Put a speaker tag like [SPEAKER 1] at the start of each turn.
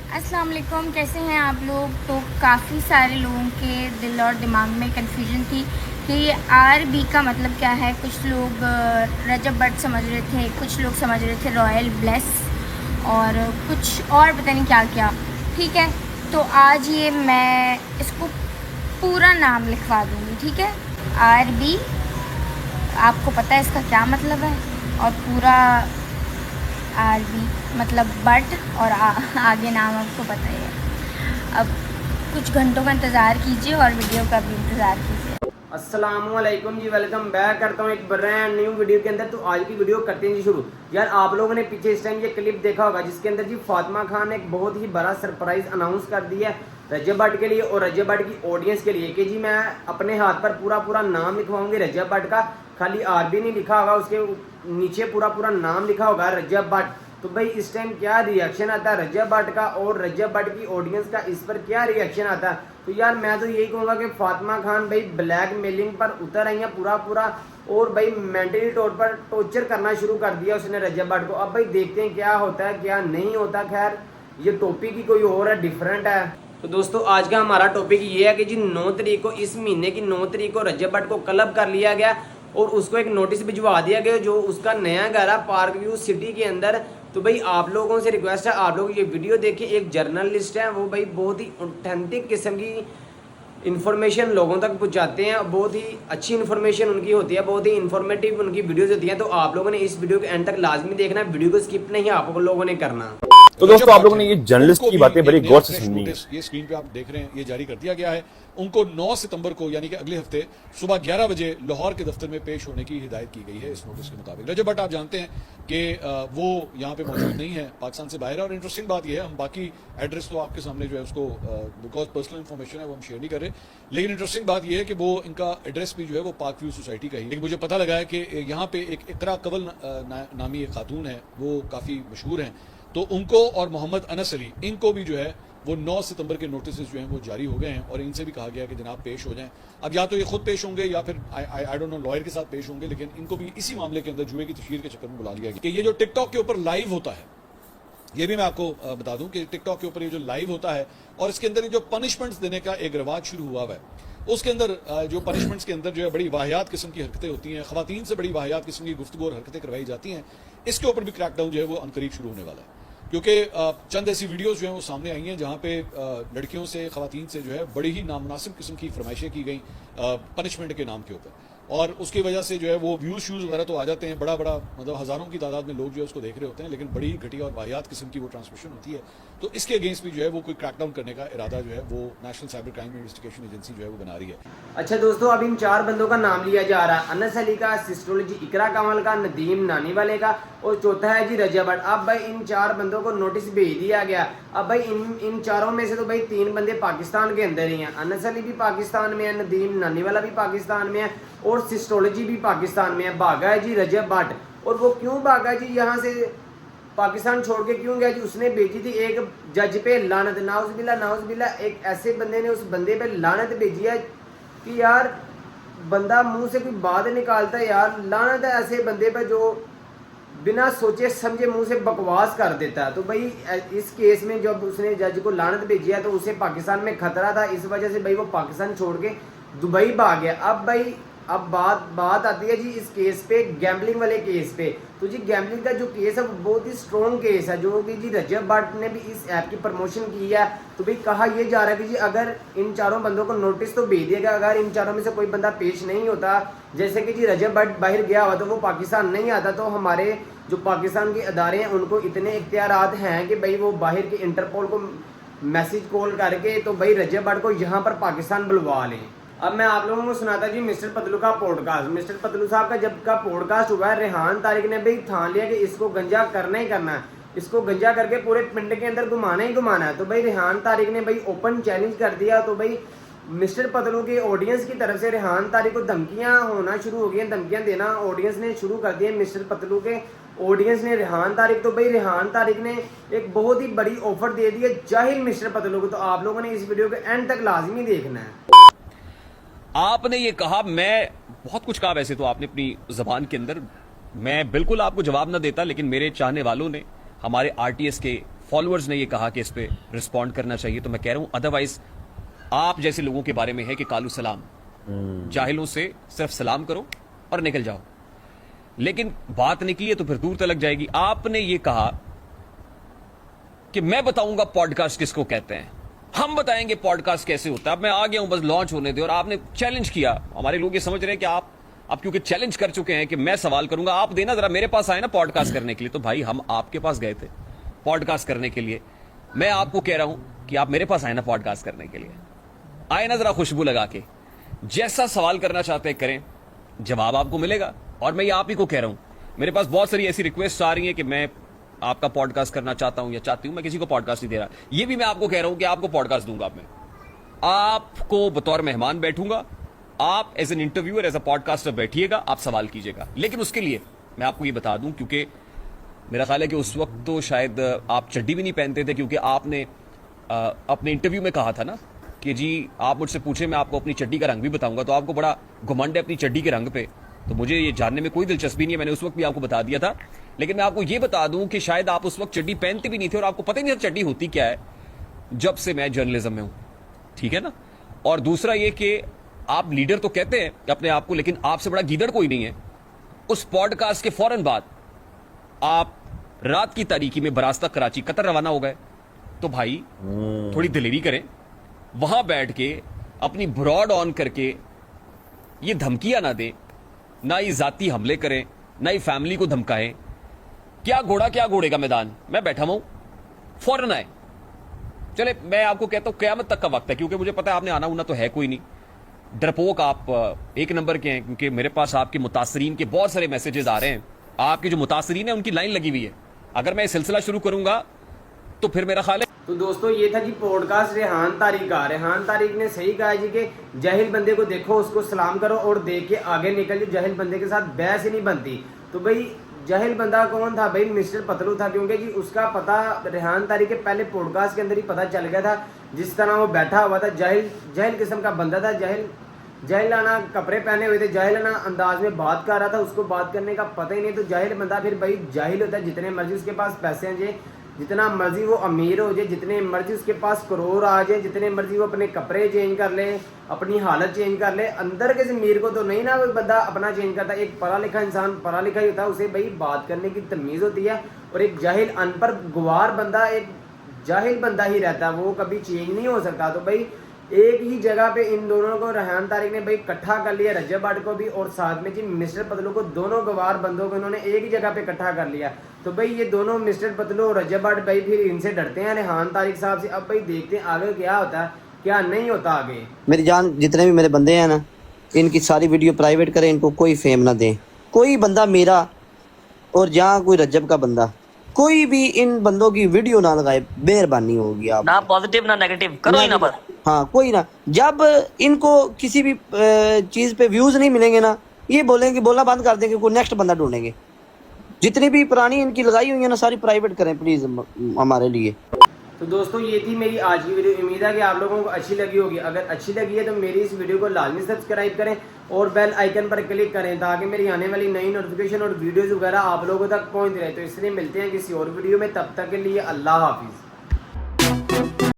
[SPEAKER 1] अस्सलाम वालेकुम, कैसे हैं आप लोग। तो काफ़ी सारे लोगों के दिल और दिमाग में कन्फ्यूजन थी कि आरबी का मतलब क्या है। कुछ लोग रजब बट समझ रहे थे, कुछ लोग समझ रहे थे रॉयल ब्लेस, और कुछ और पता नहीं क्या क्या। ठीक है, तो आज ये मैं इसको पूरा नाम लिखवा दूँगी। ठीक है, आरबी आपको पता है इसका क्या मतलब है, और पूरा आरबी मतलब बट, और आगे नाम आपको पता ही है। अब कुछ घंटों का इंतज़ार कीजिए और वीडियो का भी इंतज़ार कीजिए।
[SPEAKER 2] अस्सलामुअलैकुम जी, वेलकम बैक करता हूँ एक ब्रांड न्यू वीडियो के अंदर। तो आज की वीडियो करते हैं जी शुरू। यार आप लोगों ने पीछे इस टाइम ये क्लिप देखा होगा जिसके अंदर जी फातिमा खान ने एक बहुत ही बड़ा सरप्राइज अनाउंस कर दिया रजब भट्ट के लिए और रजब भट्ट की ऑडियंस के लिए कि जी मैं अपने हाथ पर पूरा नाम लिखवाऊंगी रजब भट्ट का। खाली आरबी नहीं लिखा होगा, उसके नीचे पूरा नाम लिखा होगा रजब भट्ट। तो भाई इस टाइम क्या रिएक्शन आता है रजब भट्ट का और रजब भट्ट की ऑडियंस का, इस पर क्या रिएक्शन आता है। तो यार मैं तो यही कहूंगा कि फातिमा खान भाई ब्लैक मेलिंग पर उतर आई है पूरा और भाई मेंटली तौर पर टॉर्चर करना शुरू कर दिया उसने रजब भट्ट को। अब भाई देखते हैं क्या होता है क्या नहीं होता। खैर ये टॉपिक ही कोई और है, डिफरेंट है। तो दोस्तों आज का हमारा टॉपिक ये है कि जी 9 तारीख को, इस महीने की 9 तारीख को रजब भट्ट को क्लब कर लिया गया और उसको एक नोटिस भिजवा दिया गया जो उसका नया घर है पार्क व्यू सिटी के अंदर। तो भाई आप लोगों से रिक्वेस्ट है, आप लोग ये वीडियो देखिए। एक जर्नलिस्ट है वो भाई बहुत ही ऑथेंटिक किस्म की इन्फॉर्मेशन लोगों तक पहुंचाते हैं, बहुत ही अच्छी इन्फॉर्मेशन उनकी होती है, बहुत ही इन्फॉर्मेटिव उनकी वीडियोस होती हैं। तो आप लोगों ने इस वीडियो के एंड तक लाजमी देखना, वीडियो को स्किप नहीं आप लोगों ने करना।
[SPEAKER 3] तो दोस्तों आप लोगों ने ये जर्नलिस्ट की बातें बड़ी गौर से सुननी है।
[SPEAKER 4] ये स्क्रीन पे आप देख रहे हैं, ये जारी कर दिया गया है। उनको 9 सितंबर को यानी कि अगले हफ्ते सुबह 11 बजे लाहौर के दफ्तर में पेश होने की हिदायत की गई है इस नोटिस के मुताबिक। रजब भट्ट आप जानते हैं कि वो यहाँ पे मौजूद नहीं है, पाकिस्तान से बाहर है। और इंटरेस्टिंग बात यह है, हम बाकी एड्रेस तो आपके सामने जो है उसको बिकॉज पर्सनल इन्फॉर्मेशन है वो हम शेयर नहीं कर रहे, लेकिन इंटरेस्टिंग बात यह है कि वो इनका एड्रेस भी जो है वो पार्क व्यू सोसाइटी का ही। लेकिन मुझे पता लगा है कि यहाँ पे एक इकरा कवल नामी एक खातून है, वो काफी मशहूर हैं। तो उनको और मोहम्मद अनस अली, इनको भी जो है वो 9 सितंबर के नोटिस जो हैं वो जारी हो गए हैं और इनसे भी कहा गया कि जनाब पेश हो जाएं। अब या तो ये खुद पेश होंगे या फिर आई डोंट नो लॉयर के साथ पेश होंगे, लेकिन इनको भी इसी मामले के अंदर जुए की तशहीर के चक्कर में बुला लिया गया। कि ये जो टिकटॉक के ऊपर लाइव होता है, ये भी मैं आपको बता दूं कि टिकटॉक के ऊपर ये जो लाइव होता है और इसके अंदर जो पनिशमेंट्स देने का एक रिवाज शुरू हुआ है, उसके अंदर जो पनिशमेंट्स के अंदर जो है बड़ी वाहियात किस्म की हरकतें होती हैं, खवातीन से बड़ी वाहियात किस्म की गुफ्तगू और हरकतें करवाई जाती हैं, इसके ऊपर भी क्रैकडाउन जो है वो अनकरीब शुरू होने वाला है। क्योंकि चंद ऐसी वीडियोस जो हैं वो सामने आई हैं जहां पे लड़कियों से, खवातीन से जो है बड़ी ही नामुनासिब किस्म की फरमाइशें की गई पनिशमेंट के नाम के ऊपर, और उसकी वजह से जो है वो व्यूज शूज वगैरह तो आ जाते हैं, बड़ा मतलब हजारों की तादाद में लोग जो है उसको देख रहे होते हैं, लेकिन बड़ी घटिया और वाहियात किस्म की वो ट्रांसमिशन होती है। तो इसके अगेंस्ट भी जो है वो कोई क्रैकडाउन करने का इरादा जो है वो national cyber crime investigation agency जो है वो बना रही है।
[SPEAKER 2] अच्छा दोस्तों, अब इन 4 बंदों का नाम लिया जा रहा है, अनस अली का, सिस्टोलॉजी इकरा कमल का, नदीम नानी वाले का और चौथा है जी रजब भट्ट। अब भाई इन 4 बंदों को नोटिस भेज दिया गया। अब भाई इन चारों में से तो भाई 3 बंदे पाकिस्तान के अंदर ही हैं। अनस अली भी पाकिस्तान में है, नदीम नानी वाला भी पाकिस्तान में है और सिस्टोलॉजी भी पाकिस्तान में है। भागा है जी रजब भट्ट। और वो क्यों भागा जी, यहाँ से पाकिस्तान छोड़ के क्यों गया जी, उसने भेजी थी एक जज पे लानत। नाउज़बिल्ला एक ऐसे बंदे ने उस बंदे पे लानत भेजी है कि यार बंदा मुंह से कोई बात निकालता है, यार लानत है ऐसे बंदे पे जो बिना सोचे समझे मुंह से बकवास कर देता है। तो भाई इस केस में जब उसने जज को लानत भेजी है तो उसे पाकिस्तान में खतरा था, इस वजह से भाई वो पाकिस्तान छोड़ के दुबई भाग गया। अब भाई अब बात आती है जी इस केस पे, गैम्बलिंग वाले केस पे। तो जी गैम्बलिंग का जो केस है वो बहुत ही स्ट्रॉन्ग केस है, जो कि जी रजब भट्ट ने भी इस ऐप की प्रमोशन की है। तो भाई कहा यह जा रहा है कि जी अगर इन 4 बंदों को नोटिस तो भेज दिया गया, अगर इन 4 में से कोई बंदा पेश नहीं होता, जैसे कि जी रजब भट्ट बाहर गया हुआ तो वो पाकिस्तान नहीं आता, तो हमारे जो पाकिस्तान के अदारे हैं उनको इतने इख्तियारात हैं कि भाई वो बाहर के इंटरपोल को मैसेज कॉल करके तो भाई रजब भट्ट को यहाँ पर पाकिस्तान बुलवा लें। अब मैं आप लोगों को सुनाता जी मिस्टर पतलू का पॉडकास्ट। मिस्टर पतलू साहब का जब का पॉडकास्ट हुआ है, रेहान तारिक ने भाई ठान लिया कि इसको गंजा करना ही करना है, इसको गंजा करके पूरे पिंड के अंदर घुमाना ही घुमाना है। तो भाई रेहान तारिक ने भाई ओपन चैलेंज कर दिया। तो भाई मिस्टर पतलू के ऑडियंस की तरफ से रेहान तारिक को धमकियां होना शुरू हो गई, धमकियां देना ऑडियंस ने शुरू कर दिए। मिस्टर पतलू के ऑडियंस ने रेहान तारिक, तो भाई रेहान तारिक ने एक बहुत ही बड़ी ऑफर दे दी है जाहिल मिस्टर पतलू को। तो आप लोगों ने इस वीडियो के एंड तक लाजमी देखना है।
[SPEAKER 5] आपने ये कहा, मैं बहुत कुछ कहा वैसे तो आपने अपनी जबान के अंदर, मैं बिल्कुल आपको जवाब ना देता, लेकिन मेरे चाहने वालों ने, हमारे आरटीएस के फॉलोअर्स ने ये कहा कि इस पे रिस्पॉन्ड करना चाहिए, तो मैं कह रहा हूं अदरवाइज आप जैसे लोगों के बारे में है कि कालू सलाम, जाहिलों से सिर्फ सलाम करो और निकल जाओ। लेकिन बात निकली है तो फिर दूर तलक जाएगी। आपने ये कहा कि मैं बताऊंगा पॉडकास्ट किसको कहते हैं, हम बताएंगे पॉडकास्ट कैसे होता है। अब मैं आ गया हूं, बस लॉन्च होने दे। और आपने चैलेंज किया, हमारे लोग ये समझ रहे हैं कि आप क्योंकि चैलेंज कर चुके हैं कि मैं सवाल करूंगा, आप देना जरा मेरे पास आए ना पॉडकास्ट करने के लिए। तो भाई हम आपके पास गए थे पॉडकास्ट करने के लिए, मैं आपको कह रहा हूं कि आप मेरे पास आए ना पॉडकास्ट करने के लिए। आए ना जरा खुशबू लगा के, जैसा सवाल करना चाहते हैं करें, जवाब आपको मिलेगा। और मैं ये आप ही को कह रहा हूं, मेरे पास बहुत सारी ऐसी रिक्वेस्ट आ रही है कि मैं आपका पॉडकास्ट करना चाहता हूं या चाहती हूं, मैं किसी को पॉडकास्ट नहीं दे रहा। ये भी मैं आपको कह रहा हूं कि आपको पॉडकास्ट दूंगा, मैं आपको बतौर मेहमान बैठूंगा, आप as an interviewer, as a podcaster बैठिएगा, आप सवाल कीजिएगा। लेकिन उसके लिए मैं आपको ये बता दूं, क्योंकि मेरा ख्याल है कि उस वक्त तो शायद आप चड्डी भी नहीं पहनते थे, क्योंकि आपने अपने इंटरव्यू में कहा था ना कि जी आप मुझसे पूछे मैं आपको अपनी चड्डी का रंग भी बताऊंगा, तो आपको बड़ा घुमंड है अपनी चड्डी के रंग पे। तो मुझे ये जानने में कोई दिलचस्पी नहीं है, मैंने उस वक्त भी आपको बता दिया था। लेकिन मैं आपको ये बता दूं कि शायद आप उस वक्त चड्डी पहनते भी नहीं थे और आपको पता ही नहीं था चड्डी होती क्या है, जब से मैं जर्नलिज्म में हूं, ठीक है ना। और दूसरा ये कि आप लीडर तो कहते हैं अपने आप को, लेकिन आपसे बड़ा गीदड़ कोई नहीं है। उस पॉडकास्ट के फौरन बाद आप रात की तारीकी में बरास्ता कराची कतर रवाना हो गए। तो भाई थोड़ी दिलेरी करें, वहां बैठ के अपनी ब्रॉड ऑन करके ये धमकियां ना दें, ना ही जाती हमले करें, ना ही फैमिली को धमकाएं। क्या घोड़ा क्या घोड़े का मैदान, मैं बैठा हूं, फौरन आए। चले मैं आपको कहता हूं कयामत तक का वक्त है, क्योंकि मुझे पता है आपने आना उना तो है कोई नहीं। डरपोक आप एक नंबर के हैं, क्योंकि मेरे पास आपके मुतासरीन के बहुत सारे मैसेजेस आ रहे हैं। आपके जो मुतासरीन है उनकी लाइन लगी हुई है। अगर मैं सिलसिला शुरू करूंगा तो फिर मेरा ख्याल है।
[SPEAKER 2] तो दोस्तों ये था जी पॉडकास्ट रेहान तारिक का। रेहान तारिक ने सही कहा जी कि जाहिल बंदे को देखो, उसको सलाम करो और देख के आगे निकल जाओ। जाहिल बंदे के साथ बहस ही नहीं बनती। तो भाई जाहिल बंदा कौन था? भाई मिस्टर पतलू था, क्योंकि जी उसका पता रेहान तारिक के पहले पॉडकास्ट के अंदर ही पता चल गया था। जिस तरह वो बैठा हुआ था, जाहिल किस्म का बंदा था, जाहिलाना कपड़े पहने हुए थे, जाहिलाना अंदाज में बात कर रहा था, उसको बात करने का पता ही नहीं। तो जाहिल बंदा फिर भाई जाहिल होता है। जितने मर्जी उसके पास पैसे हैं जे, जितना मर्जी वो अमीर हो जाए, जितने मर्जी उसके पास करोड़ आ जाए, जितने मर्जी वो अपने कपड़े चेंज कर ले, अपनी हालत चेंज कर ले, अंदर के ज़मीर को तो नहीं ना वो बंदा अपना चेंज करता। एक पढ़ा लिखा इंसान पढ़ा लिखा ही होता है, उसे भाई बात करने की तमीज़ होती है। और एक जाहिल अनपढ़ गुवार बंदा एक जाहिल बंदा ही रहता है, वो कभी चेंज नहीं हो सकता। तो भाई एक ही जगह पे इन दोनों को रेहान तारिक ने भाई इकट्ठा कर लिया, रजब भट्ट को भी और साथ में जी मिस्टर पतलू को, दोनों गवार बंदों को इन्होंने एक ही जगह पे इकट्ठा कर लिया। तो भाई ये दोनों मिस्टर पतलू और रजब भट्ट भाई फिर इनसे डरते हैं रेहान तारिक साहब से। अब भाई देखते हैं आगे क्या होता है, क्या नहीं होता आगे।
[SPEAKER 6] मेरी जान जितने भी मेरे बंदे हैं ना, इनकी सारी वीडियो प्राइवेट करें, इनको कोई फेम ना दें। कोई बंदा मेरा और जहाँ कोई रजब का बंदा, कोई भी इन बंदों की वीडियो ना लगाए, मेहरबानी होगी। आप
[SPEAKER 7] ना पॉजिटिव ना नेगेटिव करो ही ना, पर
[SPEAKER 6] हाँ कोई ना। जब इनको किसी भी चीज पे व्यूज नहीं मिलेंगे ना, ये बोलेंगे, बोलना बंद कर देंगे, कोई नेक्स्ट बंदा ढूंढेंगे। जितनी भी पुरानी इनकी लगाई हुई है ना, सारी प्राइवेट करें प्लीज हमारे लिए।
[SPEAKER 2] तो दोस्तों ये थी मेरी आज की वीडियो। उम्मीद है कि आप लोगों को अच्छी लगी होगी। अगर अच्छी लगी है तो मेरी इस वीडियो को लाजमी सब्सक्राइब करें और बेल आइकन पर क्लिक करें, ताकि मेरी आने वाली नई नोटिफिकेशन और वीडियोज़ वगैरह आप लोगों तक पहुंच रहे। तो इसलिए मिलते हैं किसी और वीडियो में, तब तक के लिए अल्लाह हाफिज़।